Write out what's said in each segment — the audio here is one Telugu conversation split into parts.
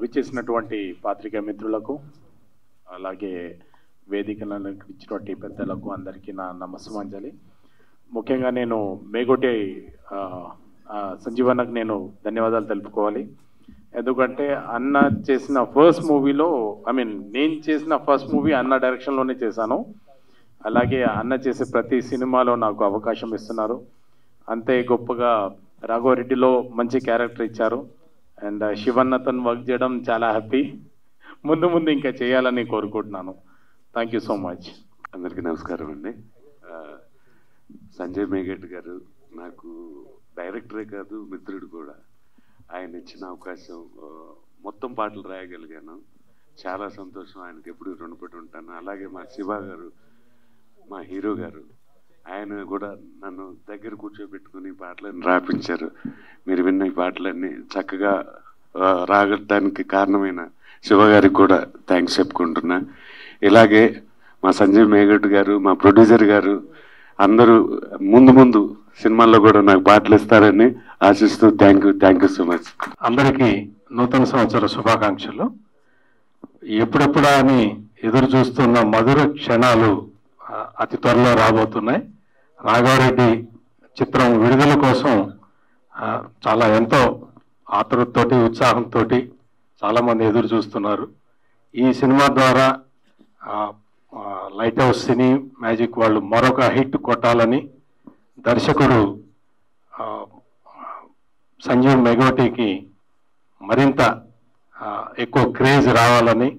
విచ్చేసినటువంటి పాత్రికా మిత్రులకు అలాగే వేదికలను ఇచ్చినటువంటి పెద్దలకు అందరికీ నా నమస్సుమాంజలి. ముఖ్యంగా నేను మేగోటి సంజీవన్నకు నేను ధన్యవాదాలు తెలుపుకోవాలి. ఎందుకంటే అన్న చేసిన ఫస్ట్ మూవీలో నేను చేసిన ఫస్ట్ మూవీ అన్న డైరెక్షన్లోనే చేశాను. అలాగే అన్న చేసే ప్రతి సినిమాలో నాకు అవకాశం ఇస్తున్నారు. అంతే గొప్పగా రాఘవరెడ్డిలో మంచి క్యారెక్టర్ ఇచ్చారు. అండ్ శివన్నతో వర్క్ చేయడం చాలా హ్యాపీ. ముందు ముందు ఇంకా చేయాలని కోరుకుంటున్నాను. Thank you so much. అందరికీ నమస్కారం అండి. సంజయ్ మేఘట్ గారు నాకు డైరెక్టరే కాదు మిత్రుడు కూడా. ఆయన ఇచ్చిన అవకాశం మొత్తం పాటలు రాయగలిగాను. చాలా సంతోషం. ఆయనకి ఎప్పుడు రుణపడి ఉంటాను. అలాగే మా శివ గారు, మా హీరో గారు, ఆయన కూడా నన్ను దగ్గర కూర్చోబెట్టుకుని పాటలను రాపించారు. మీరు విన్న ఈ పాటలన్నీ చక్కగా రాగడానికి కారణమైన శివ గారికి కూడా థ్యాంక్స్ చెప్పుకుంటున్నా. ఇలాగే మా సంజయ్ మేఘట్ గారు, మా ప్రొడ్యూసర్ గారు అందరూ ముందు ముందు సినిమాల్లో కూడా నాకు పాటలు ఇస్తారని ఆశిస్తూ థ్యాంక్ యూ సో మచ్. అందరికీ నూతన సంవత్సర శుభాకాంక్షలు. ఎప్పుడెప్పుడా అని ఎదురు చూస్తున్న మధుర క్షణాలు అతి త్వరలో రాబోతున్నాయి. రాఘవరెడ్డి చిత్రం విడుదల కోసం చాలా ఎంతో ఆతృతతోటి ఉత్సాహంతో చాలామంది ఎదురు చూస్తున్నారు. ఈ సినిమా ద్వారా లైట్ హౌస్ సినీ మ్యాజిక్ వాళ్ళు మరొక హిట్ కొట్టాలని, దర్శకుడు సంజీవ్ మెగోటికి మరింత ఎక్కువ క్రేజ్ రావాలని,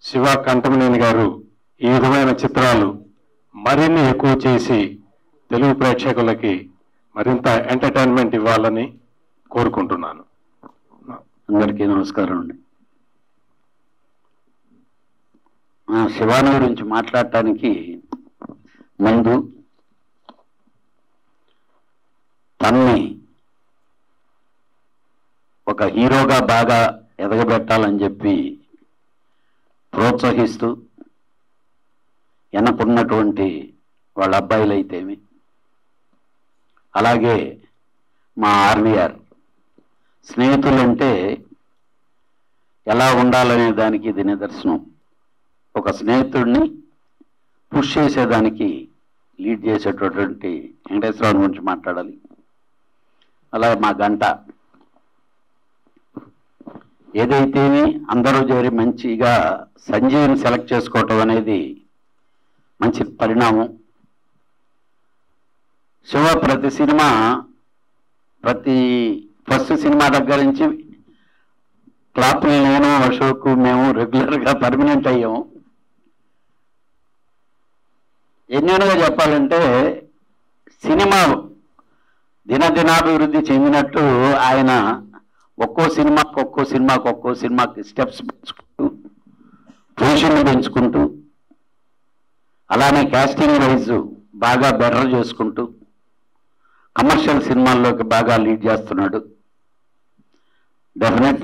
శివ కంఠమనేని గారు ఈ విధమైన చిత్రాలు మరిన్ని ఎక్కువ చేసి తెలుగు ప్రేక్షకులకి మరింత ఎంటర్టైన్మెంట్ ఇవ్వాలని కోరుకుంటున్నాను. అందరికీ నమస్కారం అండి. శివాని గురించి మాట్లాడటానికి ముందు తన్ని ఒక హీరోగా బాగా ఎదగబెట్టాలని చెప్పి ప్రోత్సహిస్తూ వెనకున్నటువంటి వాళ్ళ అబ్బాయిలైతేమి, అలాగే మా ఆర్వీఆర్ స్నేహితులంటే ఎలా ఉండాలనే దానికి ఇది నిదర్శనం. ఒక స్నేహితుడిని పుష్ చేసేదానికి లీడ్ చేసేటటువంటి వెంకటేశ్వరరావు గురించి మాట్లాడాలి. అలాగే మా గంట ఏదైతేమి అందరూ చేరి మంచిగా సంజయ్ని సెలెక్ట్ చేసుకోవటం అనేది మంచి పరిణామం. శివ ప్రతి సినిమా ఫస్ట్ సినిమా దగ్గర నుంచి క్లాప్ని నేను అశోక్ మేము రెగ్యులర్గా పర్మనెంట్ అయ్యాము. ఎన్నెన్నగా చెప్పాలంటే సినిమా దినదినాభివృద్ధి చెందినట్టు ఆయన ఒక్కో సినిమాకి స్టెప్స్ పెంచుకుంటూ, పొజిషన్ పెంచుకుంటూ, అలానే క్యాస్టింగ్ వైజ్ బాగా బెటర్ చేసుకుంటూ కమర్షియల్ సినిమాల్లోకి బాగా లీడ్ చేస్తున్నాడు. డెఫినెట్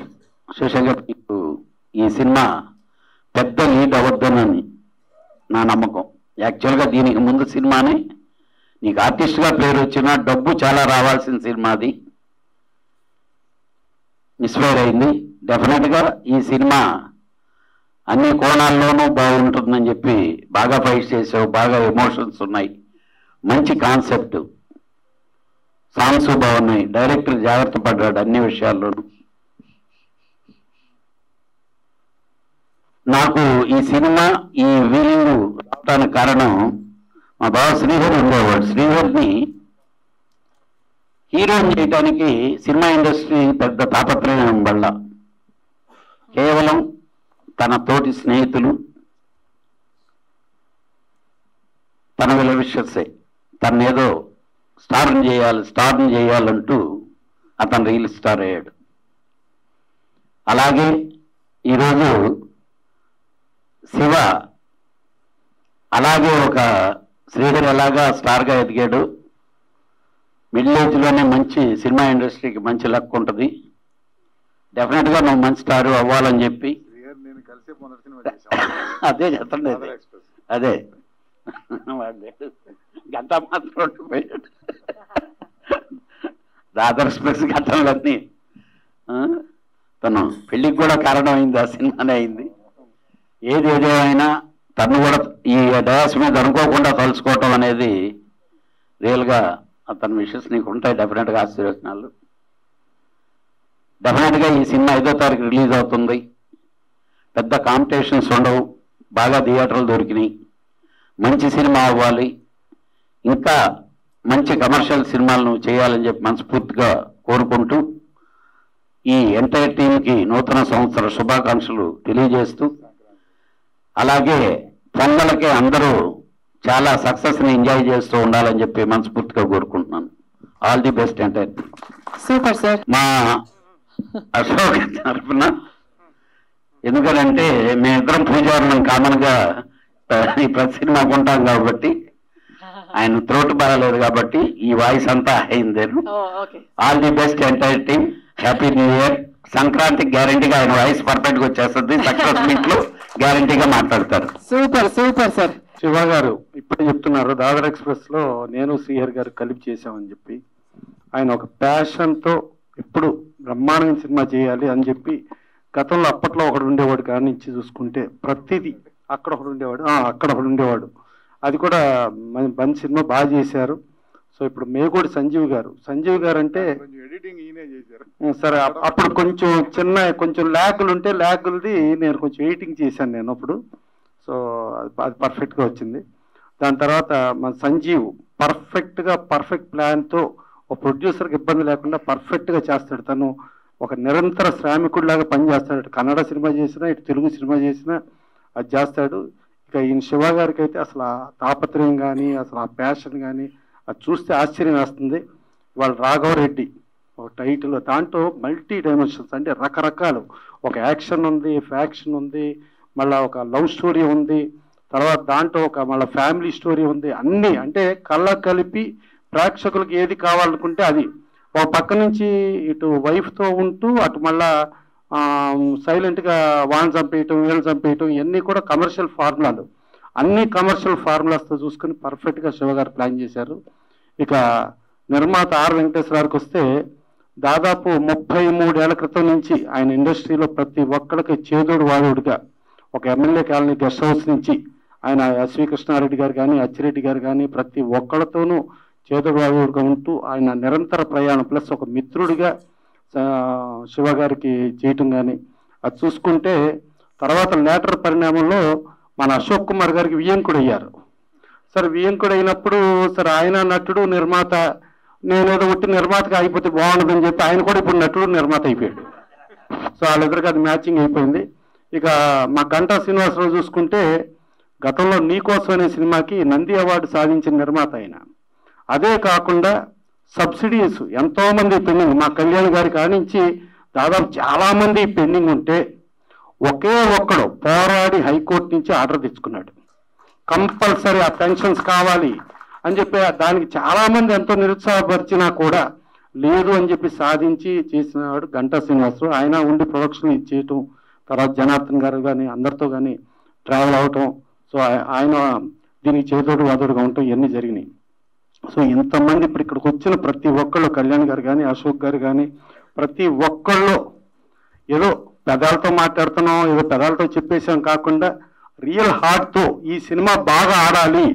శేషంగా మీకు ఈ సినిమా పెద్ద లీడ్ అవ్వద్దనని నా నమ్మకం. యాక్చువల్గా దీనికి ముందు సినిమాని నీకు ఆర్టిస్ట్గా పేరు వచ్చినా డబ్బు చాలా రావాల్సిన సినిమా అది మిస్ఫైర్ అయింది. డెఫినెట్గా ఈ సినిమా అన్ని కోణాల్లోనూ బాగుంటుందని చెప్పి బాగా ఫైట్ చేసావు, బాగా ఎమోషన్స్ ఉన్నాయి, మంచి కాన్సెప్ట్, సాంగ్స్ బాగున్నాయి, డైరెక్టర్ జాగ్రత్త పడ్డాడు అన్ని విషయాల్లోనూ. నాకు ఈ సినిమా ఈ వీలింగ్ రావడానికి కారణం మా బావ శ్రీహరి ఉండేవాడు. శ్రీహరిని హీరోని చేయడానికి సినిమా ఇండస్ట్రీ పెద్ద తాపత్రయం వల్ల కేవలం తన తోటి స్నేహితులు, తన విలవిషస్సే తనేదో స్టార్ని చేయాలంటూ అతను రియల్ స్టార్ అయ్యాడు. అలాగే ఈరోజు శివ అలాగే ఒక శ్రీహరి ఎలాగా స్టార్గా ఎదిగాడు, మిడిల్ ఏజ్లోనే మంచి సినిమా ఇండస్ట్రీకి మంచి లక్ ఉంటుంది. డెఫినెట్గా నువ్వు మంచి స్టార్ అవ్వాలని చెప్పి అదే చెప్పండి. అదే గంట మాత్రం పోయాడు. దాదర్ ఎక్స్ప్రెస్ ఘటనలన్నీ తను పెళ్ళికి కూడా కారణమైంది, ఆ సినిమానే అయింది. ఏదేమైనా తను కూడా ఈ డయాస్ మీద అనుకోకుండా తలుచుకోవటం అనేది రియల్గా తన విషయస్ నీకు ఉంటాయి డెఫినెట్గా ఆశీర్వచనాలు. డెఫినెట్గా ఈ సినిమా 5వ తారీఖు రిలీజ్ అవుతుంది. పెద్ద కాంపిటీషన్స్ ఉండవు, బాగా థియేటర్లు దొరికినాయి. మంచి సినిమా అవ్వాలి, ఇంకా మంచి కమర్షియల్ సినిమాలను చేయాలని చెప్పి మనస్ఫూర్తిగా కోరుకుంటూ ఈ ఎంటైర్ టీంకి నూతన సంవత్సర శుభాకాంక్షలు తెలియజేస్తూ, అలాగే పొంగలకి అందరూ చాలా సక్సెస్ని ఎంజాయ్ చేస్తూ ఉండాలని చెప్పి మనస్ఫూర్తిగా కోరుకుంటున్నాను. All the best entire. Super sir. మా అశోక్ తరఫున, ఎందుకంటే మేమిద్దరం పూజారులం కామన్గా ఈ ప్రతి సినిమాకు ఉంటాం కాబట్టి, ఆయన త్రోట్ బాగాలేదు కాబట్టి ఈ వాయిస్ అంతా అయింది. All the best entire team. Happy new year. సంక్రాంతికి గ్యారంటీగా ఆయన వాయిస్ పర్ఫెక్ట్ గా వచ్చేస్తుంది. సక్సెస్ మీట్ లో గ్యారంటీగా మాట్లాడతారు. Super super sir. శివ గారు ఇప్పుడే చెప్తున్నారు, దాదర్ ఎక్స్ప్రెస్ లో నేను శ్రీహరి గారు కలిపి చేశామని చెప్పి. ఆయన ఒక ప్యాషన్ తో ఎప్పుడు బ్రహ్మాండమైన సినిమా చేయాలి అని చెప్పి, గతంలో అప్పట్లో ఒకడు ఉండేవాడు కాడి నుంచి చూసుకుంటే ప్రతిదీ అక్కడ ఒకడు ఉండేవాడు. అది కూడా మంచి సినిమా బాగా చేశారు. సో ఇప్పుడు మేగోడి సంజీవ్ గారు అంటే సరే, అప్పుడు కొంచెం ల్యాగులు ఉంటే ల్యాగులది నేను కొంచెం ఎడిటింగ్ చేశాను నేను అప్పుడు. సో అది పర్ఫెక్ట్గా వచ్చింది. దాని తర్వాత మన సంజీవ్ పర్ఫెక్ట్ ప్లాన్తో ఒక ప్రొడ్యూసర్కి ఇబ్బంది లేకుండా పర్ఫెక్ట్గా చేస్తాడు. తను ఒక నిరంతర శ్రామికుడిలాగా పనిచేస్తాడు. ఇటు కన్నడ సినిమా చేసినా, ఇటు తెలుగు సినిమా చేసినా అది చేస్తాడు. ఇక ఈయన శివ గారికి అయితే అసలు ఆ తాపత్రయం కానీ, అసలు ఆ ప్యాషన్ కానీ అది చూస్తే ఆశ్చర్యం వేస్తుంది. వాళ్ళ రాఘవరెడ్డి ఒక టైటిల్, దాంట్లో మల్టీ డైమెన్షన్స్, అంటే రకరకాలు, ఒక యాక్షన్ ఉంది, ఫ్యాక్షన్ ఉంది, మళ్ళీ ఒక లవ్ స్టోరీ ఉంది, తర్వాత దాంట్లో ఒక మళ్ళీ ఫ్యామిలీ స్టోరీ ఉంది. అన్నీ అంటే కళ్ళ కలిపి ప్రేక్షకులకు ఏది కావాలనుకుంటే అది. ఒక పక్క నుంచి ఇటు వైఫ్తో ఉంటూ అటు మళ్ళా సైలెంట్గా వాన్ చంపేయటం, వీళ్ళు చంపేయటం, ఇవన్నీ కూడా కమర్షియల్ ఫార్ములాలు. అన్ని కమర్షియల్ ఫార్ములాస్తో చూసుకొని పర్ఫెక్ట్గా శివ గారు ప్లాన్ చేశారు. ఇక నిర్మాత ఆర్ వెంకటేశ్వరరావుకి వస్తే, దాదాపు 33 ఏళ్ల క్రితం నుంచి ఆయన ఇండస్ట్రీలో ప్రతి ఒక్కరికి చేదోడు వాదోడుగా, ఒక ఎమ్మెల్యే కాలనీ గెస్ట్ హౌస్ నుంచి ఆయన ఎస్వి కృష్ణారెడ్డి గారు కానీ, అచ్చిరెడ్డి గారు కానీ ప్రతి ఒక్కళ్ళతోనూ చేదోడు వాదోడుగా ఉంటూ ఆయన నిరంతర ప్రయాణం, ప్లస్ ఒక మిత్రుడిగా శివ గారికి చేయటం కానీ అది చూసుకుంటే, తర్వాత లేటర్ పరిణామంలో మన అశోక్ కుమార్ గారికి వియ్యంకుడు అయ్యారు. సరే వియ్యంకుడు అయినప్పుడు సరే ఆయన నటుడు నిర్మాత, నేనేదో ఒట్టి నిర్మాతగా అయిపోతే బాగుండదని చెప్పి ఆయన కూడా ఇప్పుడు నటుడు నిర్మాత అయిపోయాడు. సో వాళ్ళిద్దరికి అది మ్యాచింగ్ అయిపోయింది. ఇక మా గంటా శ్రీనివాసరావు చూసుకుంటే, గతంలో నీకోసం అనే సినిమాకి నంది అవార్డు సాధించిన నిర్మాత ఆయన. అదే కాకుండా సబ్సిడీస్ ఎంతోమంది పెండింగ్, మా కళ్యాణ్ గారి కానించి దాదాపు చాలామంది పెండింగ్ ఉంటే ఒకే ఒక్కడు పోరాడి హైకోర్టు నుంచి ఆర్డర్ తెచ్చుకున్నాడు. కంపల్సరీ ఆ పెన్షన్స్ కావాలి అని చెప్పి దానికి చాలామంది ఎంతో నిరుత్సాహపరిచినా కూడా లేదు అని చెప్పి సాధించి చేసినవాడు గంటా శ్రీనివాసరావు. ఆయన ఉండి ప్రొడక్షన్ ఇచ్చేయటం, తర్వాత జనార్దన్ గారు కానీ అందరితో కానీ ట్రావెల్ అవటం, సో ఆయన దీనికి చేదోడు వాదోడుగా ఉండటం ఇవన్నీ జరిగినాయి. సో ఇంతమంది ఇప్పుడు ఇక్కడికి వచ్చిన ప్రతి ఒక్కళ్ళు, కళ్యాణ్ గారు కానీ, అశోక్ గారు కానీ, ప్రతి ఒక్కళ్ళు ఏదో పెదాలతో మాట్లాడుతున్నాం, ఏదో పెదాలతో చెప్పేసాం కాకుండా రియల్ హార్ట్తో ఈ సినిమా బాగా ఆడాలి,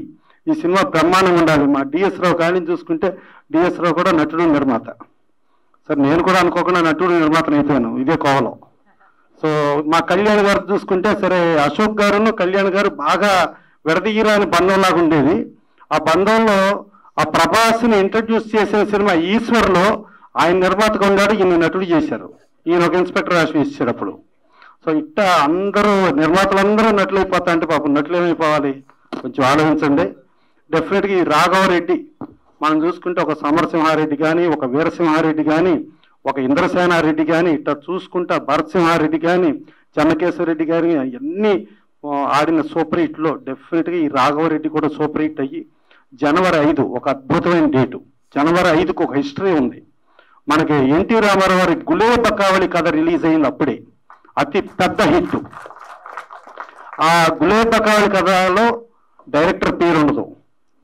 ఈ సినిమా బ్రహ్మాండంగా ఉండాలి. మా డిఎస్ రావు కానీ చూసుకుంటే, డిఎస్ రావు కూడా నటుడు నిర్మాత. సరే నేను కూడా అనుకోకుండా నటుడు నిర్మాతను అయిపోయాను ఇదే కోవలో. సో మా కళ్యాణ్ గారు చూసుకుంటే, సరే అశోక్ గారును కళ్యాణ్ గారు బాగా విడదీయరాని బంధంలాగా ఉండేది. ఆ బంధంలో ఆ ప్రభాస్ని ఇంట్రడ్యూస్ చేసిన సినిమా ఈశ్వర్లో ఆయన నిర్మాతగా ఉన్నాడు, ఈయన నటుడు చేశారు. ఈయన ఒక ఇన్స్పెక్టర్ రాసి ఇచ్చాడు అప్పుడు. సో ఇట్ట అందరూ నిర్మాతలందరూ నటులు అయిపోతా అంటే పాపం నటులు ఏమైపోవాలి, కొంచెం ఆలోచించండి. డెఫినెట్గా ఈ రాఘవరెడ్డి మనం చూసుకుంటే, ఒక సమరసింహారెడ్డి కానీ, ఒక వీరసింహారెడ్డి కానీ, ఒక ఇంద్రసేనారెడ్డి కానీ, ఇట్లా చూసుకుంటా భరతసింహారెడ్డి కానీ, చెన్నకేశ్వరరెడ్డి కానీ అన్నీ ఆడిన సూపర్ హిట్లో డెఫినెట్గా ఈ రాఘవరెడ్డి కూడా సూపర్ హిట్ అయ్యి జనవరి 5 ఒక అద్భుతమైన డేటు. జనవరి 5కు ఒక హిస్టరీ ఉంది. మనకి ఎన్టీ రామారావు గారి గులేబకావళి కథ రిలీజ్ అయింది అప్పుడే, అతి పెద్ద హిట్. ఆ గులేబకావళి కథలో డైరెక్టర్ పేరు ఉండదు,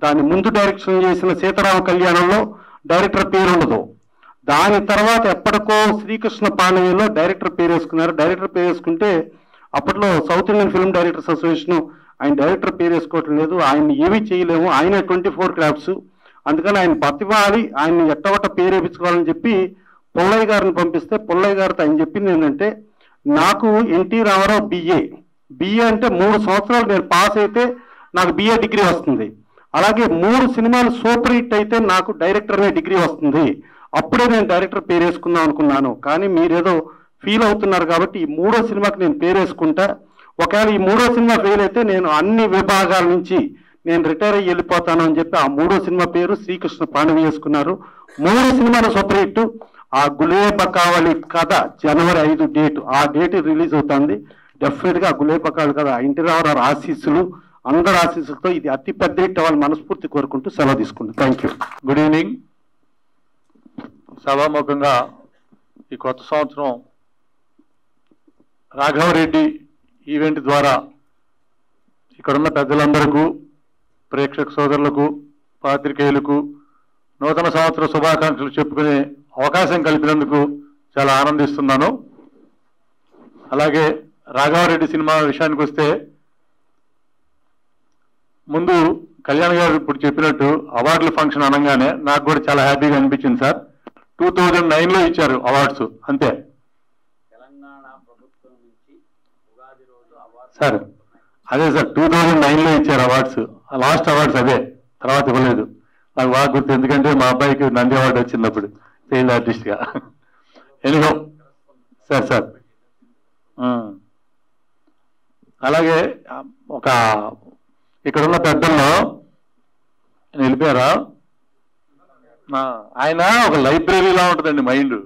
దాని ముందు డైరెక్షన్ చేసిన సీతారామ కళ్యాణంలో డైరెక్టర్ పేరు ఉండదు, దాని తర్వాత ఎప్పటికో శ్రీకృష్ణ పాండవిలో డైరెక్టర్ పేరు వేసుకున్నారు. డైరెక్టర్ పేరు వేసుకుంటే అప్పట్లో south Indian film directors association ఆయన డైరెక్టర్ పేరు వేసుకోవటం లేదు, ఆయన ఏమీ చేయలేము, ఆయన 24 క్రాఫ్ట్స్, అందుకని ఆయన బతిమాలి ఆయన్ని ఎట్టవట్ట పేరు వేయించుకోవాలని చెప్పి పుల్లయ్య గారిని పంపిస్తే పుల్లయ్య గారితో ఆయన చెప్పింది ఏంటంటే, నాకు ఎన్టీ రామారావు బిఏ అంటే 3 సంవత్సరాలు నేను పాస్ అయితే నాకు బిఏ డిగ్రీ వస్తుంది, అలాగే 3 సినిమాలు సూపర్ హిట్ అయితే నాకు డైరెక్టర్ అనే డిగ్రీ వస్తుంది, అప్పుడే నేను డైరెక్టర్ పేరు వేసుకుందాం అనుకున్నాను, కానీ మీరేదో ఫీల్ అవుతున్నారు కాబట్టి ఈ 3వ సినిమాకి నేను పేరు వేసుకుంటా, ఒకవేళ ఈ 3వ సినిమా ఫెయిల్ అయితే నేను అన్ని విభాగాల నుంచి నేను రిటైర్ అయ్యి వెళ్ళిపోతాను అని చెప్పి ఆ 3వ సినిమా పేరు శ్రీకృష్ణ పాండవి వేసుకున్నారు. 3 సినిమాలు సూపర్ హిట్. ఆ గులేబ కావాలి కథ జనవరి 5 డేట్, ఆ డేట్ రిలీజ్ అవుతుంది. డెఫినెట్ గా గులేబ కావాలి కదా ఎన్టీ రామారావు ఆశీస్సులు, అందరి ఆశీస్సులతో ఇది అతి పెద్ద హిట్ అవ్వాలి మనస్ఫూర్తి కోరుకుంటూ సెలవు తీసుకుంటాను. Thank you. Good evening. సభాముఖంగా ఈ కొత్త సంవత్సరం రాఘవరెడ్డి ఈవెంట్ ద్వారా ఇక్కడున్న పెద్దలందరికీ, ప్రేక్షక సోదరులకు, పాత్రికేయులకు నూతన సంవత్సర శుభాకాంక్షలు చెప్పుకునే అవకాశం కల్పినందుకు చాలా ఆనందిస్తున్నాను. అలాగే రాఘవరెడ్డి సినిమా విషయానికి వస్తే, ముందు కళ్యాణ్ గారు ఇప్పుడు చెప్పినట్టు అవార్డుల ఫంక్షన్ అనగానే నాకు కూడా చాలా హ్యాపీగా అనిపించింది సార్. 2009లో ఇచ్చారు అవార్డ్స్, అంతే సార్. అదే సార్ 2009లో ఇచ్చారు అవార్డ్స్, లాస్ట్ అవార్డ్స్ అదే, తర్వాత ఇవ్వలేదు. నాకు బాగా గుర్తు, ఎందుకంటే మా అబ్బాయికి నంది అవార్డు వచ్చినప్పుడు చైల్డ్ ఆర్టిస్ట్గా. ఎనిహో సార్ అలాగే ఒక ఇక్కడున్న పెద్దల్లో వెళ్ళిపోయారా, ఆయన ఒక లైబ్రరీలా ఉంటుందండి మైండ్.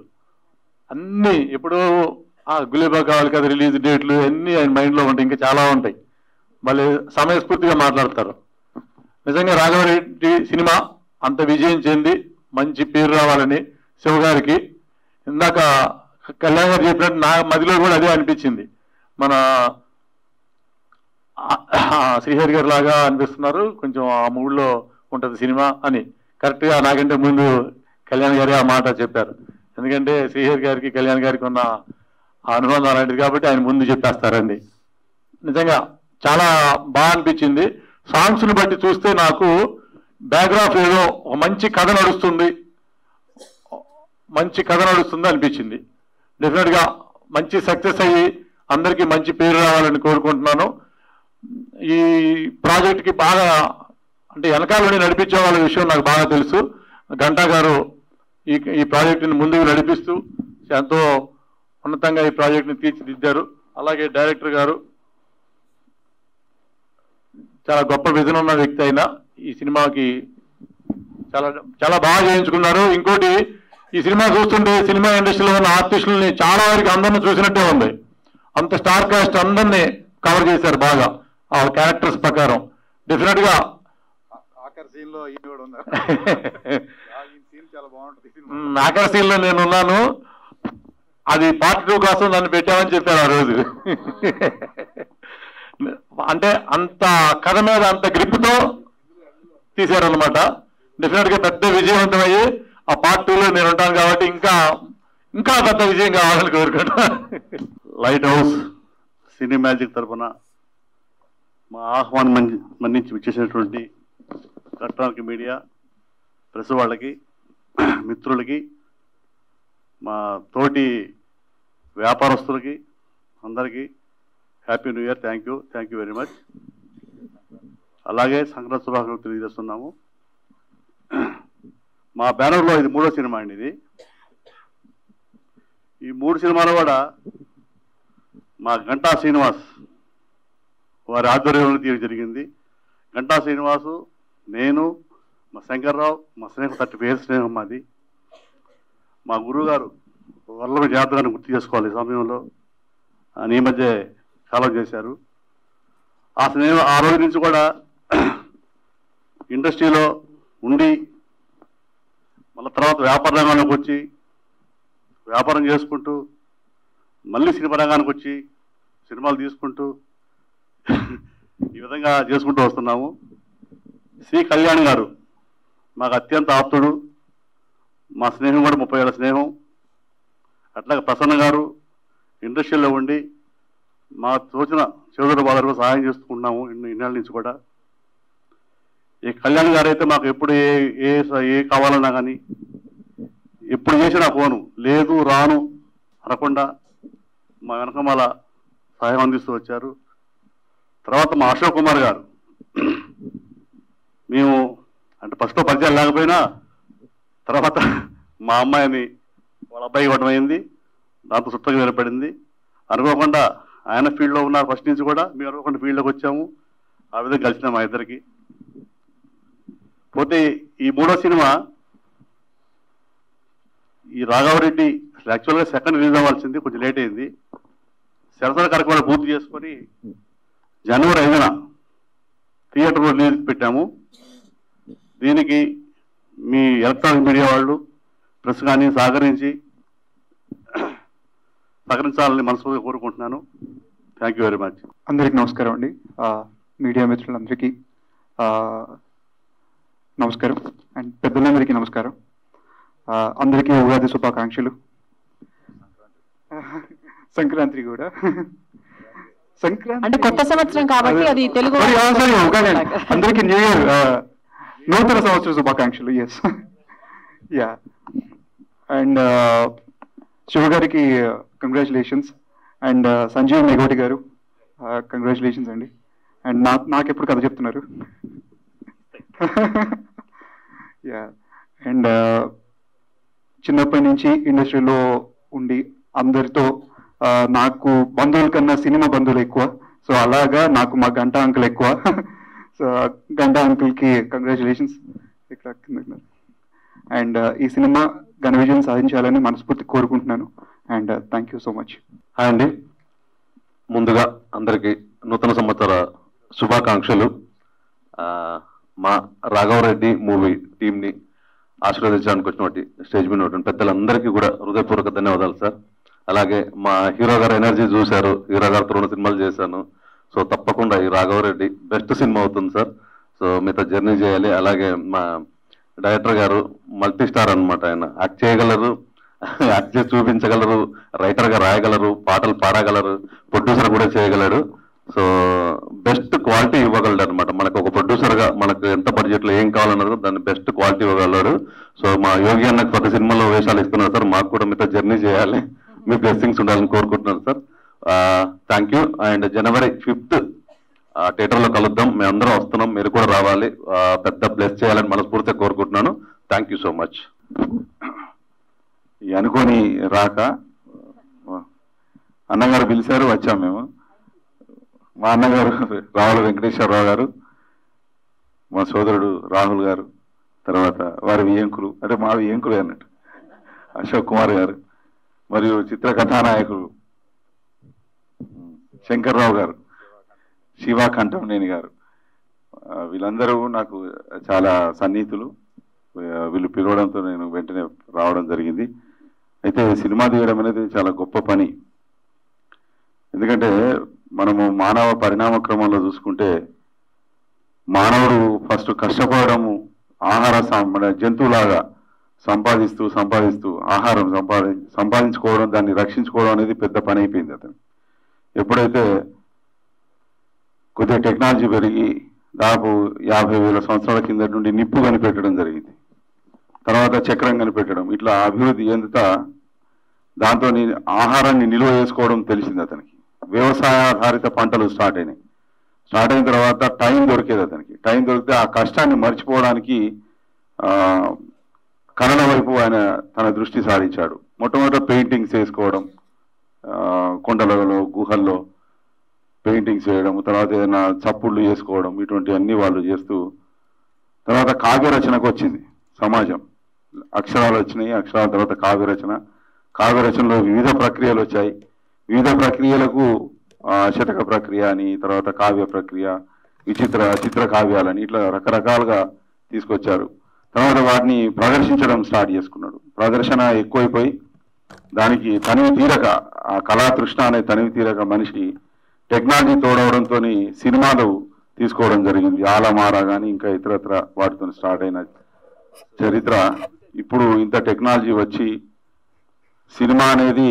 అన్నీ ఎప్పుడో గులేబా కావాలి కదా రిలీజ్ డేట్లు అన్నీ ఆయన మైండ్లో ఉంటాయి, ఇంకా చాలా ఉంటాయి. మళ్ళీ సమయస్ఫూర్తిగా మాట్లాడతారు. నిజంగా రాఘవరెడ్డి సినిమా అంత విజయం చెంది మంచి పేరు రావాలని శివగారికి, ఇందాక కళ్యాణ్ గారు చెప్పినట్టు నా మదిలో కూడా అదే అనిపించింది. మన శ్రీహరి గారు లాగా అనిపిస్తున్నారు, కొంచెం ఆ మూడ్లో ఉంటుంది సినిమా అని. కరెక్ట్గా నాకంటే ముందు కళ్యాణ్ గారే ఆ మాట చెప్పారు. ఎందుకంటే శ్రీహరి గారికి కళ్యాణ్ గారికి ఉన్న అనుబంధం అలాంటిది కాబట్టి ఆయన ముందు చెప్పేస్తారండి. నిజంగా చాలా బాగా అనిపించింది. సాంగ్స్ని బట్టి చూస్తే నాకు బ్యాక్గ్రాఫ్ ఏదో ఒక మంచి కథ నడుస్తుంది అనిపించింది. డెఫినెట్గా మంచి సక్సెస్ అయ్యి అందరికీ మంచి పేరు రావాలని కోరుకుంటున్నాను. ఈ ప్రాజెక్ట్కి బాగా అంటే వెనకాలని నడిపించే వాళ్ళ విషయం నాకు బాగా తెలుసు. గంటా గారు ఈ ప్రాజెక్టుని ముందుకు నడిపిస్తూ ఎంతో ఉన్నతంగా ఈ ప్రాజెక్ట్ని తీర్చిదిద్దారు. అలాగే డైరెక్టర్ గారు చాలా గొప్ప విజన్ ఉన్న వ్యక్తి అయినా ఈ సినిమాకి చాలా చాలా బాగా చేయించుకున్నారు. ఇంకోటి, ఈ సినిమా చూస్తుంటే సినిమా ఇండస్ట్రీలో ఉన్న ఆర్టిస్టులని చాలా వరకు అందరిని చూసినట్టే ఉంది. అంత స్టార్ కాస్ట్ అందరినీ కవర్ చేశారు బాగా ఆ క్యారెక్టర్స్ ప్రకారం. డెఫినెట్ గా ఆఖరి సీన్ లో నేను ఉన్నాను, అది పార్ట్ 2 కోసం నన్ను పెట్టామని చెప్పారు ఆ రోజు. అంటే అంత కథ మీద అంత గ్రిప్తో తీశారనమాట. డెఫినెట్ గా పెద్ద విజయవంతమయ్యి ఆ పార్ట్ 2లో నేను ఉంటాను కాబట్టి ఇంకా పెద్ద విజయం కావాలని కోరుకుంటాను. లైట్ హౌస్ సినీ మ్యాజిక్ తరఫున మా ఆహ్వానం మన్నించి విచ్చేసినటువంటి ఎలక్ట్రానిక్ మీడియా ప్రెస్ వాళ్ళకి, మిత్రులకి, మా తోటి వ్యాపారస్తులకి అందరికీ happy new year. Thank you very much. అలాగే సంక్రాంతి శుభాకాంక్షలు తెలియజేస్తున్నాము. మా బ్యానర్లో ఇది 3వ సినిమా అండి. ఇది ఈ 3 సినిమాలు కూడా మా గంటా శ్రీనివాస్ వారి ఆధ్వర్యంలో తీయడం జరిగింది. గంటా శ్రీనివాసు, నేను, మా శంకర్రావు, మా స్నేహం 30 పేరు స్నేహం మాది. మా గురువు గారు వల్ల జాతకాన్ని గుర్తు చేసుకోవాలి ఈ సమయంలో, అని ఈ మధ్య కాలం చేశారు. ఆ స్నేహం ఆ రోజు నుంచి కూడా ఇండస్ట్రీలో ఉండి మళ్ళీ తర్వాత వ్యాపార రంగంలోకి వచ్చి వ్యాపారం చేసుకుంటూ మళ్ళీ సినిమా రంగానికి వచ్చి సినిమాలు తీసుకుంటూ ఈ విధంగా చేసుకుంటూ వస్తున్నాము. శ్రీ కళ్యాణ్ గారు మాకు అత్యంత ఆప్తుడు. మా స్నేహం కూడా 30 ఏళ్ళ స్నేహం. అట్లాగే ప్రసన్న గారు ఇండస్ట్రీలో ఉండి మా తోచిన సోదరుల వాళ్ళకు సహాయం చేస్తున్నాము ఇన్నేళ్ళ నుంచి కూడా. ఈ కళ్యాణ్ గారు అయితే మాకు ఎప్పుడు ఏ కావాలన్నా కానీ ఎప్పుడు చేసినా ఫోను లేదు రాను అనకుండా మా వెనకమాల సహాయం అందిస్తూ వచ్చారు. తర్వాత మా అశోక్ కుమార్ గారు, మేము అంటే ఫస్ట్లో పరిచయం లేకపోయినా తర్వాత మా అమ్మాయిని వాళ్ళ అబ్బాయి ఇవ్వడం అయింది. దాంతో సుత్తగా నిలబడింది. అనుకోకుండా ఆయన ఫీల్డ్లో ఉన్నారు ఫస్ట్ నుంచి కూడా, మేము అనుకోకుండా ఫీల్డ్లోకి వచ్చాము. ఆ విధంగా కలిసినాం మా ఇద్దరికి. పోతే ఈ 3వ సినిమా ఈ రాఘవరెడ్డి యాక్చువల్గా సెకండ్ రిలీజ్ అవ్వాల్సింది, కొంచెం లేట్ అయింది. సరసర కార్యక్రమాలు పూర్తి చేసుకొని జనవరి 5న థియేటర్లో రిలీజ్ పెట్టాము. దీనికి మీ ఎలక్ట్రానిక్ మీడియా వాళ్ళు ప్రెస్ కానీ సహకరించాలని మనస్ఫూర్తిగా కోరుకుంటున్నాను. Thank you very much. అందరికీ నమస్కారం అండి. మీడియా మిత్రులందరికీ నమస్కారం అండ్ పెద్దలందరికీ నమస్కారం. అందరికీ ఉగాది శుభాకాంక్షలు. సంక్రాంతి కూడా సంక్రాంతి అంటే కొత్త సంవత్సరం కాబట్టి అది తెలుగు అందరికీ న్యూ ఇయర్ నూతన సంవత్సర శుభాకాంక్షలు. ఎస్ యా అండ్ శివ గారికి కంగ్రాచులేషన్స్ అండ్ సంజీవ్ మెగోటి గారు కంగ్రాచులేషన్స్ అండి. అండ్ నాకెప్పుడు కథ చెప్తున్నారు. యా అండ్ చిన్నప్పటి నుంచి ఇండస్ట్రీలో ఉండి అందరితో నాకు బంధువుల కన్నా సినిమా బంధువులు ఎక్కువ. సో అలాగా నాకు మా గంటా అంకుల్ ఎక్కువ. సో గంటా అంకుల్కి కంగ్రాచులేషన్స్ ఇక్కడ. అండ్ ఈ సినిమా ఘన విజయం సాధించాలని మనస్ఫూర్తి కోరుకుంటున్నాను. And thank you so much. Hi అండి, ముందుగా అందరికీ నూతన సంవత్సర శుభాకాంక్షలు. మా రాఘవరెడ్డి మూవీ టీంని ఆశీర్వదించడానికి వచ్చినటువంటి స్టేజ్ మీద ఉన్నటువంటి పెద్దలందరికీ కూడా హృదయపూర్వక ధన్యవాదాలు సార్. అలాగే మా హీరో గారు ఎనర్జీ చూశారు, హీరో గారితో 2 సినిమాలు చేశాను. సో తప్పకుండా ఈ రాఘవరెడ్డి బెస్ట్ సినిమా అవుతుంది సార్. సో మీతో జర్నీ చేయాలి. అలాగే మా డైరెక్టర్ గారు మల్టీ స్టార్ అనమాట. ఆయన యాక్ట్ చేయగలరు, యాక్ట్ చేసి చూపించగలరు, రైటర్గా రాయగలరు, పాటలు పాడగలరు, ప్రొడ్యూసర్ కూడా చేయగలడు. సో బెస్ట్ క్వాలిటీ ఇవ్వగలడు అనమాట. మనకు ఒక ప్రొడ్యూసర్గా మనకు ఎంత బడ్జెట్లో ఏం కావాలన్నదో దాన్ని బెస్ట్ క్వాలిటీ ఇవ్వగలడు. సో మా యోగి అన్నకు ప్రతి సినిమాలో వేషాలు ఇస్తున్నారు సార్. మాకు కూడా మీతో జర్నీ చేయాలి, మీ బ్లెస్సింగ్స్ ఉండాలని కోరుకుంటున్నాను sir. Thank you. And January 5th థియేటర్లో కలుద్దాం. మేము అందరం వస్తున్నాం, మీరు కూడా రావాలి. పెద్ద బ్లెస్ చేయాలని మనస్ఫూర్తిగా కోరుకుంటున్నాను. Thank you so much. అనుకోని రాక అన్నగారు పిలిచారు, వచ్చాం మేము. మా అన్నగారు రావుల వెంకటేశ్వరరావు గారు, మా సోదరుడు రాహుల్ గారు, తర్వాత వారి వియంకులు అంటే మా వియంకులు అన్నట్టు అశోక్ కుమార్ గారు, మరియు చిత్ర కథానాయకులు శంకర్రావు గారు, శివా కంఠంనేని గారు, వీళ్ళందరూ నాకు చాలా సన్నిహితులు. వీళ్ళు పిలవడంతో నేను వెంటనే రావడం జరిగింది. అయితే సినిమా తీయడం అనేది చాలా గొప్ప పని. ఎందుకంటే మనము మానవ పరిణామ క్రమంలో చూసుకుంటే మానవుడు ఫస్ట్ కష్టపడము, మన జంతువులాగా సంపాదిస్తూ ఆహారం సంపాదించుకోవడం, దాన్ని రక్షించుకోవడం అనేది పెద్ద పని అయిపోయింది అతను. ఎప్పుడైతే కొద్దిగా టెక్నాలజీ పెరిగి దాదాపు 50,000 సంవత్సరాల కింద నుండి నిప్పు కనిపెట్టడం జరిగింది, తర్వాత చక్రం కనిపెట్టడం, ఇట్లా అభివృద్ధి చెందుతా దాంతో ఆహారాన్ని నిల్వ చేసుకోవడం తెలిసింది అతనికి. వ్యవసాయాధారిత పంటలు స్టార్ట్ అయిన తర్వాత టైం దొరికేది అతనికి. టైం దొరికితే ఆ కష్టాన్ని మర్చిపోవడానికి కళల వైపు ఆయన తన దృష్టి సారించాడు. మొట్టమొదట పెయింటింగ్స్ వేసుకోవడం, కొండలలో గుహల్లో పెయింటింగ్స్ వేయడం, తర్వాత ఏదైనా చప్పుళ్ళు చేసుకోవడం, ఇటువంటివన్నీ వాళ్ళు చేస్తూ తర్వాత కావ్య రచనకు వచ్చింది సమాజం. అక్షరాలు వచ్చినాయి, అక్షరాల తర్వాత కావ్య రచనలో వివిధ ప్రక్రియలు వచ్చాయి. వివిధ ప్రక్రియలకు శతక ప్రక్రియ అని, తర్వాత కావ్య ప్రక్రియ, చిత్ర కావ్యాలని ఇట్లా రకరకాలుగా తీసుకొచ్చారు. తర్వాత వాటిని ప్రదర్శించడం స్టార్ట్ చేసుకున్నాడు. ప్రదర్శన ఎక్కువైపోయి దానికి తనివి తీరక, ఆ కళా తృష్ణ అనే తనివి తీరక మనిషి టెక్నాలజీ తోడవడంతో సినిమాలు తీసుకోవడం జరిగింది. ఆలమారా కానీ ఇంకా ఇతరత్ర వాటితో స్టార్ట్ అయిన చరిత్ర ఇప్పుడు ఇంత టెక్నాలజీ వచ్చి సినిమా అనేది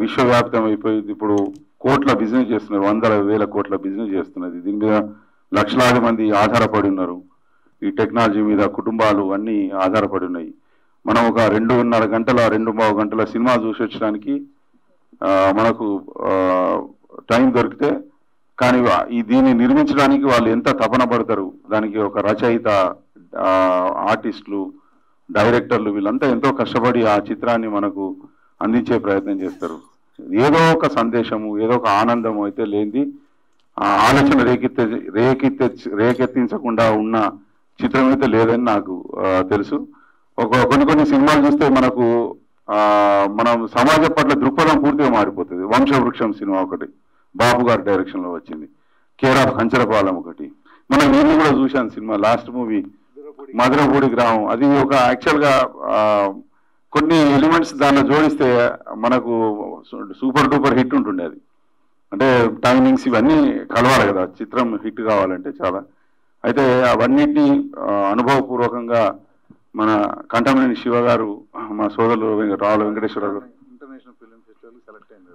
విశ్వవ్యాప్తం అయిపోయింది. ఇప్పుడు కోట్ల బిజినెస్ చేస్తున్నారు, వందల వేల కోట్ల బిజినెస్ చేస్తున్నది. దీని మీద లక్షలాది మంది ఆధారపడి ఉన్నారు. ఈ టెక్నాలజీ మీద కుటుంబాలు అన్నీ ఆధారపడి ఉన్నాయి. మనం ఒక 2.5 గంటల 2.5 గంటల సినిమా చూసి వచ్చడానికి మనకు టైం దొరికితే, కానీ దీన్ని నిర్మించడానికి వాళ్ళు ఎంత తపన పడతారు. దానికి ఒక రచయిత, ఆర్టిస్టులు, డైరెక్టర్లు వీళ్ళంతా ఎంతో కష్టపడి ఆ చిత్రాన్ని మనకు అందించే ప్రయత్నం చేస్తారు. ఏదో ఒక సందేశము, ఏదో ఒక ఆనందం అయితే లేనిది ఆలోచన రేకెత్తించకుండా ఉన్న చిత్రం అయితే లేదని నాకు తెలుసు. కొన్ని సినిమాలు చూస్తే మనకు మనం సమాజం పట్ల దృక్పథం పూర్తిగా మారిపోతుంది. వంశవృక్షం సినిమా ఒకటి బాబు గారి డైరెక్షన్లో వచ్చింది, కేర్ ఆఫ్ కంచరపాలెం ఒకటి. మనం నేను కూడా చూశాను సినిమా, లాస్ట్ మూవీ మధురపూడి గ్రామం. అది ఒక యాక్చువల్గా కొన్ని ఎలిమెంట్స్ దానిలో జోడిస్తే మనకు సూపర్ డూపర్ హిట్ ఉంటుండే. అది అంటే టైమింగ్స్ ఇవన్నీ కలవాలి కదా చిత్రం హిట్ కావాలంటే చాలా. అయితే అవన్నిటినీ అనుభవపూర్వకంగా మన కంటమనేని శివ గారు, మా సోదరులు రావుల వెంకటేశ్వరరావు గారు ఇంటర్నేషనల్ ఫిల్మ్ ఫెస్టివల్ సెలెక్ట్ అయింది.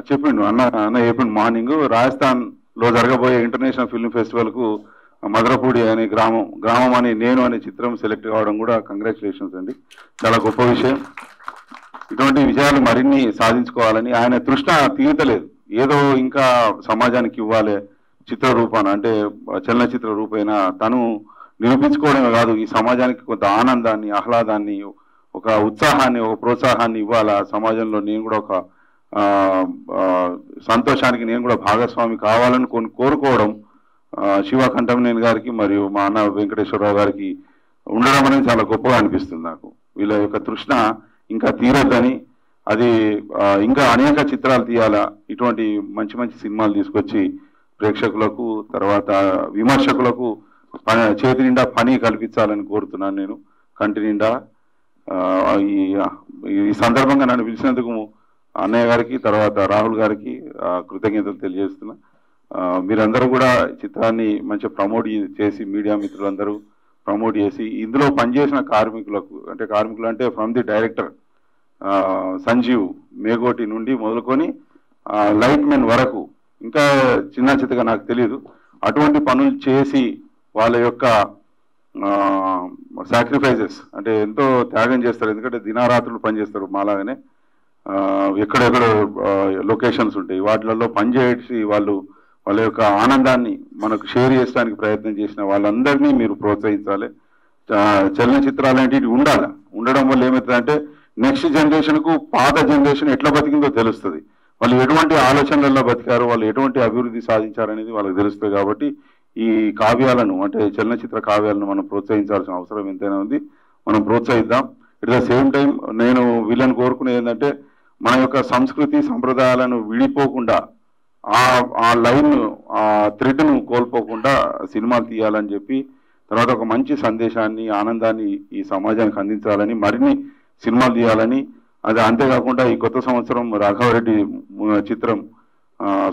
చెప్పిండు అన్న చెప్పిండు మార్నింగ్, రాజస్థాన్లో జరగబోయే ఇంటర్నేషనల్ ఫిల్మ్ ఫెస్టివల్కు మధురపూడి అనే గ్రామం అని నేను అనే చిత్రం సెలెక్ట్ కావడం కూడా కంగ్రాచులేషన్స్ అండి, చాలా గొప్ప విషయం. ఇటువంటి విజయాలు మరిన్ని సాధించుకోవాలని ఆయన తృష్ణ తీరతలేదు. ఏదో ఇంకా సమాజానికి ఇవ్వాలి చిత్ర రూపాన, అంటే చలనచిత్ర రూపేణ తను నిరూపించుకోవడమే కాదు, ఈ సమాజానికి కొంత ఆనందాన్ని, ఆహ్లాదాన్ని, ఒక ఉత్సాహాన్ని, ఒక ప్రోత్సాహాన్ని ఇవ్వాలా. సమాజంలో నేను కూడా ఒక సంతోషానికి నేను కూడా భాగస్వామి కావాలని కోరుకోవడం శివ కంటమనేని గారికి మరియు మా అన్న వెంకటేశ్వరరావు గారికి ఉండడం అనేది చాలా గొప్పగా అనిపిస్తుంది నాకు. వీళ్ళ యొక్క తృష్ణ ఇంకా తీరద్దని, అది ఇంకా అనేక చిత్రాలు తీయాలా, ఇటువంటి మంచి మంచి సినిమాలు తీసుకొచ్చి ప్రేక్షకులకు తర్వాత విమర్శకులకు చేతి నిండా పని కల్పించాలని కోరుతున్నాను నేను. కంటి నిండా ఈ సందర్భంగా నన్ను పిలిచినందుకు అన్నయ్య గారికి తర్వాత రాహుల్ గారికి కృతజ్ఞతలు తెలియజేస్తున్నా. మీరందరూ కూడా చిత్రాన్ని మంచిగా ప్రమోట్ చేసి, మీడియా మిత్రులందరూ ప్రమోట్ చేసి, ఇందులో పనిచేసిన కార్మికులకు, అంటే కార్మికులు అంటే from the director Sanjeev Megoti నుండి మొదలుకొని లైట్ మెన్ వరకు, ఇంకా చిన్న చిత్తగా నాకు తెలియదు, అటువంటి పనులు చేసి వాళ్ళ యొక్క సాక్రిఫైజెస్ అంటే ఎంతో త్యాగం చేస్తారు. ఎందుకంటే దినారాత్రులు పనిచేస్తారు మాలాగానే. ఎక్కడెక్కడ లొకేషన్స్ ఉంటాయి వాటిలలో పనిచేసి వాళ్ళ యొక్క ఆనందాన్ని మనకు షేర్ చేయడానికి ప్రయత్నం చేసిన వాళ్ళందరినీ మీరు ప్రోత్సహించాలి. చలనచిత్రాలు అనేటివి ఉండడం వల్ల ఏమవుతుందంటే నెక్స్ట్ జనరేషన్కు పాత జనరేషన్ ఎట్లా బతికిందో తెలుస్తుంది. వాళ్ళు ఎటువంటి ఆలోచనలలో బతికారు, వాళ్ళు ఎటువంటి అభివృద్ధి సాధించారనేది వాళ్ళకి తెలుస్తుంది. కాబట్టి ఈ కావ్యాలను, అంటే చలనచిత్ర కావ్యాలను మనం ప్రోత్సహించాల్సిన అవసరం ఎంతైనా ఉంది. మనం ప్రోత్సహిద్దాం. ఎట్ ద సేమ్ టైం నేను వీళ్ళని కోరుకునేది ఏంటంటే మన యొక్క సంస్కృతి సంప్రదాయాలను విడిపోకుండా, ఆ లైన్, ఆ థ్రెడ్ను కోల్పోకుండా సినిమాలు తీయాలని చెప్పి, తర్వాత ఒక మంచి సందేశాన్ని, ఆనందాన్ని ఈ సమాజానికి అందించాలని, మరిన్ని సినిమాలు తీయాలని, అది అంతేకాకుండా ఈ కొత్త సంవత్సరం రాఘవరెడ్డి చిత్రం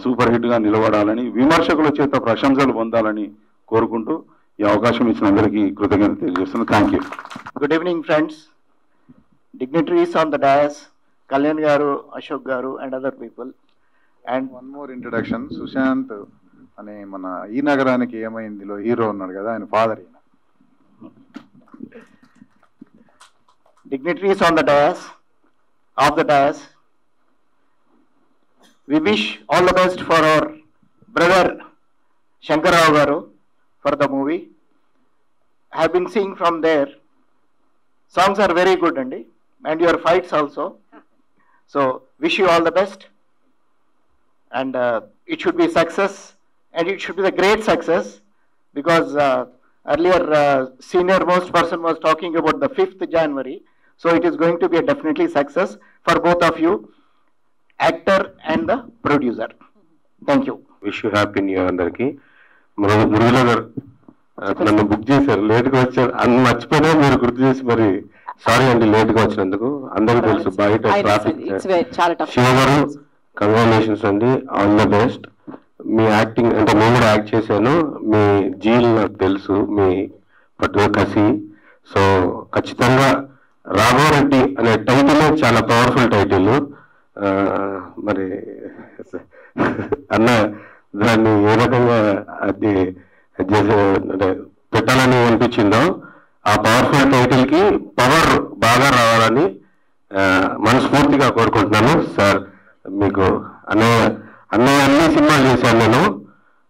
సూపర్ హిట్గా నిలబడాలని, విమర్శకుల చేత ప్రశంసలు పొందాలని కోరుకుంటూ ఈ అవకాశం ఇచ్చిన అందరికీ కృతజ్ఞతలు తెలియజేస్తున్నాను. Thank you. Good evening friends, dignitaries on the dais, Kalyan garu, Ashok garu and other people. And one more introduction, Sushanth అనే మన ఈ నగరానికి ఏమైందిలో హీరో ఉన్నాడు కదా, ఆయన father. Dignitaries on the dais, of the dais, we wish all the best for our brother Shankar Rao garu for the movie. I have been seeing from there, songs are very good and your fights also. So wish you all the best, and it should be success, and it should be the great success, because earlier senior most person was talking about the 5th January. So it is going to be a definitely success for both of you, actor and the producer. Thank you. Wish you happy new year అందరికి. మురళీలో గారు నన్ను బుక్ చేశారు, లేట్గా వచ్చారు, అన్ని మర్చిపోయినా మీరు గుర్తు చేసి మరి సారీ అండి లేట్గా వచ్చినందుకు. అందరికీ తెలుసు బయట ట్రాఫిక్. శివ గారు కంగ్రాచులేషన్స్ అండి, all the best. Me acting అంటే నేను కూడా యాక్ట్ చేశాను, మీ జీల్ నాకు తెలుసు, మీ పట్టుగా కసి. సో ఖచ్చితంగా రాఘవరెడ్డి అనే టైటిల్ చాలా పవర్ఫుల్ టైటిల్. మరి అన్న దాన్ని ఏ రకంగా అది అంటే పెట్టాలని అనిపించిందో ఆ పవర్ఫుల్ టైటిల్ కి పవర్ బాగా రావాలని మనస్ఫూర్తిగా కోరుకుంటున్నాను. సార్ మీకు అన్నయ్య అన్ని సినిమాలు చేశాను నేను.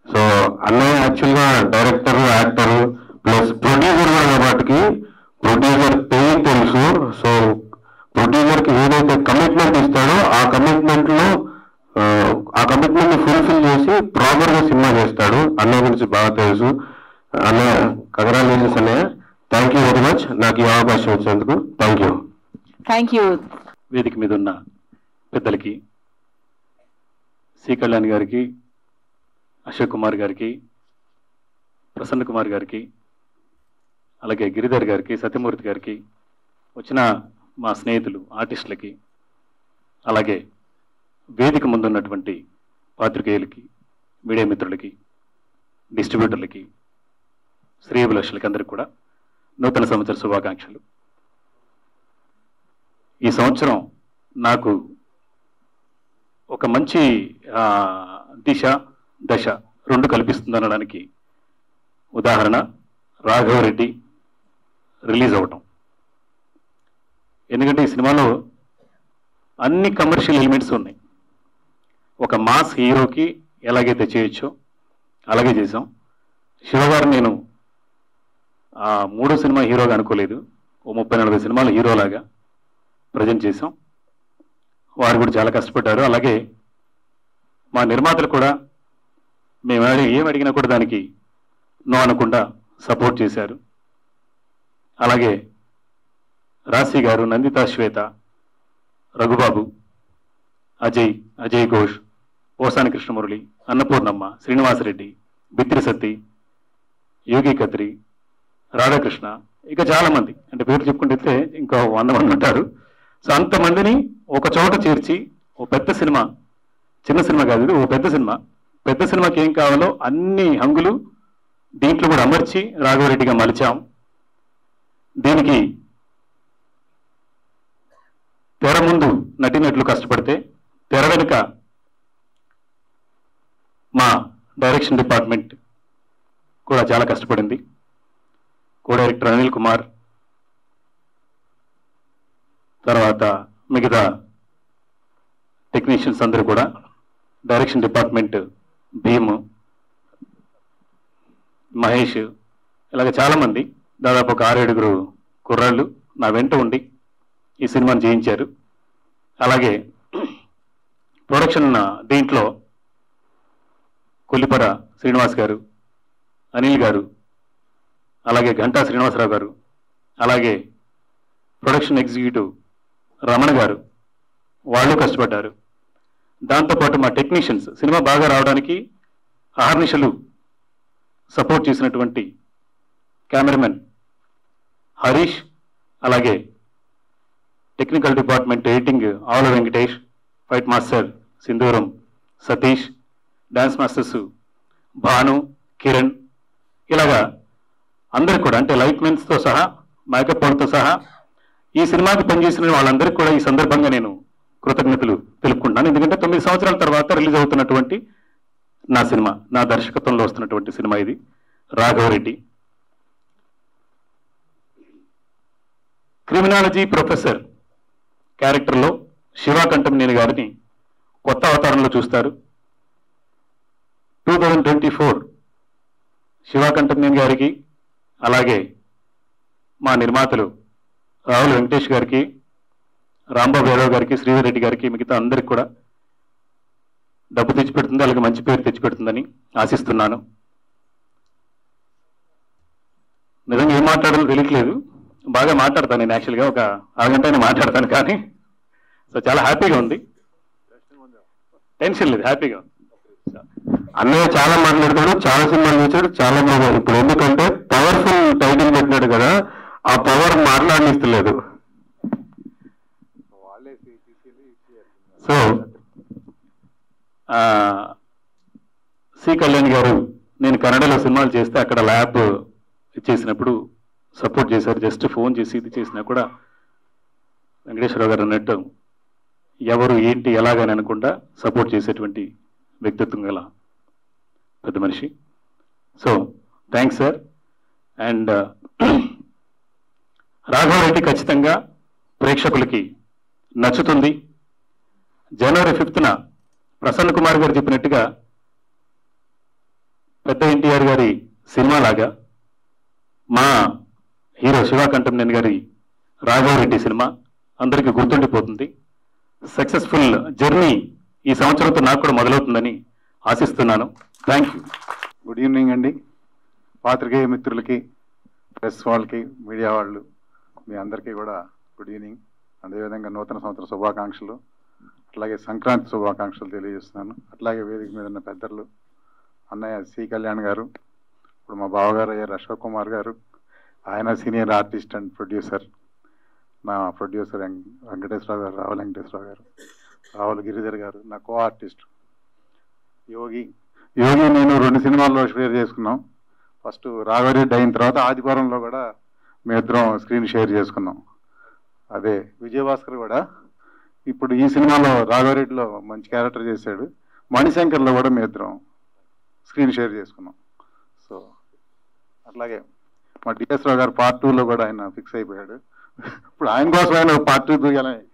సో అన్నయ్య యాక్చువల్గా డైరెక్టర్, యాక్టర్ ప్లస్ ప్రొడ్యూసర్ కూడా వాటికి ప్రొడ్యూసర్ పెయిన్ తెలుసు. సో ప్రొడ్యూసర్కి ఏదైతే కమిట్మెంట్ ఇస్తాడో ఆ కమిట్మెంట్ ని ఫుల్ఫిల్ చేసి ప్రాపర్ గా సినిమా చేస్తాడు. అన్నయ్య గురించి బాగా తెలుసు. అన్నయ్య కంగ్రాచులేషన్స్ అన్నయ్య. థ్యాంక్ యూ వెరీ మచ్ నాకు ఈ అవకాశం ఇచ్చినందుకు. Thank you. వేదిక మీద ఉన్న పెద్దలకి, సి కళ్యాణ్ గారికి, అశోక్ కుమార్ గారికి, ప్రసన్న కుమార్ గారికి, అలాగే గిరిధర్ గారికి, సత్యమూర్తి గారికి, వచ్చిన మా స్నేహితులు ఆర్టిస్టులకి, అలాగే వేదిక ముందున్నటువంటి పాత్రికేయులకి, మీడియా మిత్రులకి, డిస్ట్రిబ్యూటర్లకి, శ్రేయభిలాషులకి అందరికీ కూడా నూతన సంవత్సర శుభాకాంక్షలు. ఈ సంవత్సరం నాకు ఒక మంచి దశ రెండు కల్పిస్తుందనడానికి ఉదాహరణ రాఘవరెడ్డి రిలీజ్ అవటం. ఎందుకంటే ఈ సినిమాలో అన్ని కమర్షియల్ ఎలిమెంట్స్ ఉన్నాయి. ఒక మాస్ హీరోకి ఎలాగైతే చేయొచ్చో అలాగే చేసాం. శివగారు నేను మూడో సినిమా హీరోగా అనుకోలేదు, ఓ 30-40 సినిమాలు హీరోలాగా ప్రజెంట్ చేసాం. వారు కూడా చాలా కష్టపడ్డారు. అలాగే మా నిర్మాతలు కూడా మేము ఏం అడిగినా కూడా దానికి నో అనకుండా సపోర్ట్ చేశారు. అలాగే రాశి గారు, నందితా శ్వేత, రఘుబాబు, అజయ్ ఘోష్, పోసాని కృష్ణమురళి, అన్నపూర్ణమ్మ, శ్రీనివాసరెడ్డి, బిత్రి సత్తి, యోగి కత్రి, రాధాకృష్ణ, ఇక చాలా మంది, అంటే పేరు చెప్పుకుంటే ఇంకా 100 మంది ఉంటారు. సో అంతమందిని ఒక చోట చేర్చి ఓ పెద్ద సినిమా, చిన్న సినిమా కాదు ఇది, ఓ పెద్ద సినిమా, పెద్ద సినిమాకి ఏం కావాలో అన్ని హంగులు దీంట్లో కూడా అమర్చి రాఘవరెడ్డిగా మలిచాం. దీనికి తెర ముందు నటినట్లు కష్టపడితే తెర వెనుక మా డైరెక్షన్ డిపార్ట్మెంట్ కూడా చాలా కష్టపడింది. కో డైరెక్టర్ అనిల్ కుమార్, తర్వాత మిగతా టెక్నీషియన్స్ అందరూ కూడా, డైరెక్షన్ డిపార్ట్మెంట్ భీమ్, మహేష్, ఇలాగ చాలామంది, దాదాపు ఒక 6-7 కుర్రాళ్ళు నా వెంట ఉండి ఈ సినిమాను చేయించారు. అలాగే ప్రొడక్షన్ దీంట్లో కొల్లిపర శ్రీనివాస్ గారు, అనిల్ గారు, అలాగే గంటా శ్రీనివాసరావు గారు, అలాగే ప్రొడక్షన్ ఎగ్జిక్యూటివ్ రమణ గారు, వాళ్ళు కష్టపడ్డారు. దాంతోపాటు మా టెక్నీషియన్స్ సినిమా బాగా రావడానికి అహర్నిశలు సపోర్ట్ చేసినటువంటి కెమెరామెన్ హరీష్, అలాగే టెక్నికల్ డిపార్ట్మెంట్ ఎడిటింగ్ ఆవుల వెంకటేష్, ఫైట్ మాస్టర్ సింధూరం సతీష్, డాన్స్ మాస్టర్స్ భాను, కిరణ్, ఇలాగా అందరికి కూడా, అంటే లైట్ మెన్స్తో సహా, మేకప్ వాళ్ళతో సహా ఈ సినిమాకి పనిచేసిన వాళ్ళందరికీ కూడా ఈ సందర్భంగా నేను కృతజ్ఞతలు తెలుపుకుంటున్నాను. ఎందుకంటే 9 సంవత్సరాల తర్వాత రిలీజ్ అవుతున్నటువంటి నా సినిమా, నా దర్శకత్వంలో వస్తున్నటువంటి సినిమా ఇది రాఘవరెడ్డి. క్రిమినాలజీ ప్రొఫెసర్ క్యారెక్టర్లో శివాకంఠంనేని గారిని కొత్త అవతారంలో చూస్తారు. 2024 శివాకంఠంనేని గారికి, అలాగే మా నిర్మాతలు రావుల వెంకటేష్ గారికి, రాంబాబు యాదవ్ గారికి, శ్రీధర్ రెడ్డి గారికి, మిగతా అందరికి కూడా డబ్బు తెచ్చిపెడుతుంది, అలాగే మంచి పేరు తెచ్చిపెడుతుందని ఆశిస్తున్నాను. నిజంగా ఏం మాట్లాడాలో తెలియట్లేదు, బాగా మాట్లాడతాను నేను. యాక్చువల్గా ఒక అరగంట మాట్లాడతాను, కానీ సో చాలా హ్యాపీగా ఉంది, టెన్షన్ లేదు, హ్యాపీగా ఉంది. అన్నయ్య చాలా మాట్లాడతాడు, చాలా సినిమాలు చేశాడు, చాలా బాగా. ఇప్పుడు ఎందుకంటే పవర్ఫుల్ టైటిల్ పెట్టినాడు కదా, ఆ పవర్ మాట్లాడనిస్తలేదు. సో సి కళ్యాణ్ గారు నేను కన్నడలో సినిమాలు చేస్తే అక్కడ ల్యాబ్ చేసినప్పుడు సపోర్ట్ చేశారు. జస్ట్ ఫోన్ చేసి ఇది చేసినా కూడా వెంకటేశ్వరరావు గారు అన్నట్టు ఎవరు ఏంటి ఎలాగని అనకుండా సపోర్ట్ చేసేటువంటి వ్యక్తిత్వం గల పెద్ద మనిషి. So thanks sir. And Raghavareddy ఖచ్చితంగా ప్రేక్షకులకి నచ్చుతుంది. జనవరి 5న ప్రసన్న కుమార్ గారు చెప్పినట్టుగా పెద్ద ఎన్టీఆర్ గారి సినిమా లాగా మా హీరో శివాకంఠంనేని గారి రాఘవరెడ్డి సినిమా అందరికీ గుర్తుండిపోతుంది. సక్సెస్ఫుల్ జర్నీ ఈ సంవత్సరంతో నాకు కూడా మొదలవుతుందని ఆశిస్తున్నాను. Thank you. గుడ్ ఈవినింగ్ అండి. పాత్రికేయ మిత్రులకి, ప్రెస్ వాళ్ళకి, మీడియా వాళ్ళు, మీ అందరికీ కూడా గుడ్ ఈవినింగ్. అదేవిధంగా నూతన సంవత్సర శుభాకాంక్షలు, అట్లాగే సంక్రాంతి శుభాకాంక్షలు తెలియజేస్తున్నాను. అట్లాగే వేదిక మీద ఉన్న పెద్దలు అన్నయ్య సి కళ్యాణ్ గారు, ఇప్పుడు మా బావగారు అయ్యారు అశోక్ కుమార్ గారు, ఆయన సీనియర్ ఆర్టిస్ట్ అండ్ ప్రొడ్యూసర్, నా ప్రొడ్యూసర్ వెంకటేశ్వరరావు గారు, రావుల వెంకటేశ్వరరావు గారు, రావుల గిరిధర్ గారు, నా కో ఆర్టిస్ట్ యోగి నేను 2 సినిమాల్లో షేర్ చేసుకున్నాం. ఫస్ట్ రాఘవరెడ్డి అయిన తర్వాత ఆదిపురంలో కూడా మీ ఇద్దరం స్క్రీన్ షేర్ చేసుకున్నాం. అదే విజయభాస్కర్ కూడా ఇప్పుడు ఈ సినిమాలో రాఘవరెడ్డిలో మంచి క్యారెక్టర్ చేశాడు. మణిశంకర్లో కూడా మీ ఇద్దరం స్క్రీన్ షేర్ చేసుకున్నాం. సో అట్లాగే మా డిఎస్ రావు గారు పార్ట్ 2లో కూడా ఆయన ఫిక్స్ అయిపోయాడు. ఇప్పుడు ఆయన కోసం ఆయన పార్ట్ 2 దూయాలని.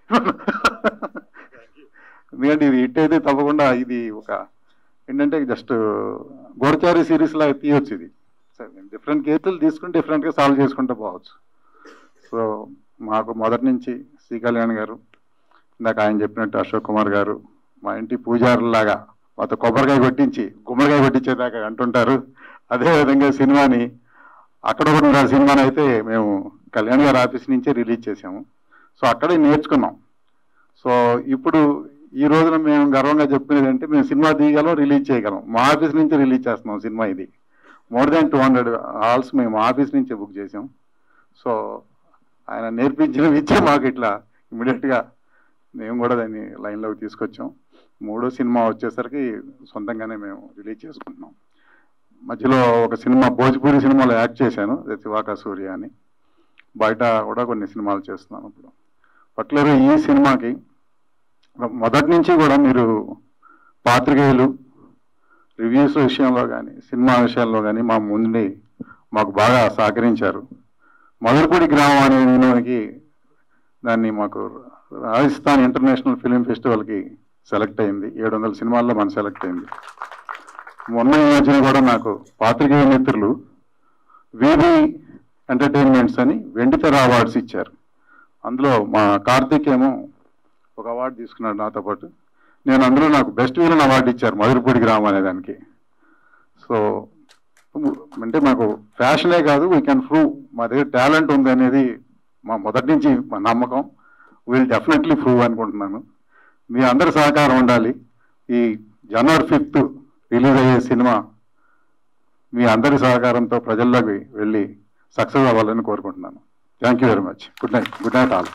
ఎందుకంటే ఇది హిట్ అయితే తప్పకుండా ఇది ఒక ఏంటంటే జస్ట్ గోడచారి సిరీస్ లాగా తీయొచ్చు. ఇది డిఫరెంట్ కేసులు తీసుకుని డిఫరెంట్గా సాల్వ్ చేసుకుంటూ పోవచ్చు. సో మాకు మొదటి నుంచి సి కళ్యాణ్ గారు, ఇందాక ఆయన చెప్పినట్టు అశోక్ కుమార్ గారు, మా ఇంటి పూజారులాగా మాతో కొబ్బరికాయ కొట్టించి గుమ్మడికాయ కొట్టించేదాకా అంటుంటారు. అదేవిధంగా సినిమాని అక్కడ కూడా సినిమాని అయితే మేము కళ్యాణ్ గారి ఆఫీస్ నుంచే రిలీజ్ చేసాము. సో అక్కడే నేర్చుకున్నాం. సో ఇప్పుడు ఈ రోజున మేము గర్వంగా చెప్పుకునేది అంటే మేము సినిమా తీయగలం, రిలీజ్ చేయగలం. మా ఆఫీస్ నుంచి రిలీజ్ చేస్తున్నాం సినిమా. ఇది మోర్ దాన్ 200 హాల్స్ మేము ఆఫీస్ నుంచే బుక్ చేసాం. సో ఆయన నేర్పించిన విద్య మాకు ఇట్లా ఇమీడియట్గా మేము కూడా దాన్ని లైన్లోకి తీసుకొచ్చాం. 3వ సినిమా వచ్చేసరికి సొంతంగానే మేము రిలీజ్ చేసుకుంటున్నాం. మధ్యలో ఒక సినిమా భోజ్పూరి సినిమాలో యాక్ట్ చేశాను, శివాకా సూర్య అని. బయట కూడా కొన్ని సినిమాలు చేస్తున్నాను. ఇప్పుడు పర్టికులర్గా ఈ సినిమాకి మొదటి నుంచి కూడా మీరు పాత్రికేయులు రివ్యూస్ విషయంలో కానీ సినిమా విషయంలో కానీ మా ముందు మాకు బాగా సహకరించారు. మధురపూడి గ్రామం అనేది దాన్ని మాకు రాజస్థాన్ ఇంటర్నేషనల్ ఫిలిం ఫెస్టివల్కి సెలెక్ట్ అయింది. 700 సినిమాల్లో మనం సెలెక్ట్ అయింది. మొన్న ఈ మధ్యన కూడా నాకు పాత్రికేయ మిత్రులు వివి ఎంటర్టైన్మెంట్స్ అని వెండితెర అవార్డ్స్ ఇచ్చారు. అందులో మా కార్తీక్ ఏమో ఒక అవార్డు తీసుకున్నాడు నాతో పాటు. నేను అందులో నాకు బెస్ట్ విలన్ అవార్డు ఇచ్చారు మధురపూడి గ్రామం అనే దానికి. సో అంటే మాకు ఫ్యాషనే కాదు, వీ కెన్ ప్రూవ్ మా దగ్గర టాలెంట్ ఉంది అనేది మా మొదటి నుంచి మా నమ్మకం. విల్ డెఫినెట్లీ ప్రూవ్ అనుకుంటున్నాను. మీ అందరి సహకారం ఉండాలి. ఈ జనవరి 5th రిలీజ్ అయ్యే సినిమా మీ అందరి సహకారంతో ప్రజల్లోకి వెళ్ళి సక్సెస్ అవ్వాలని కోరుకుంటున్నాను. Thank you very much. Good night all.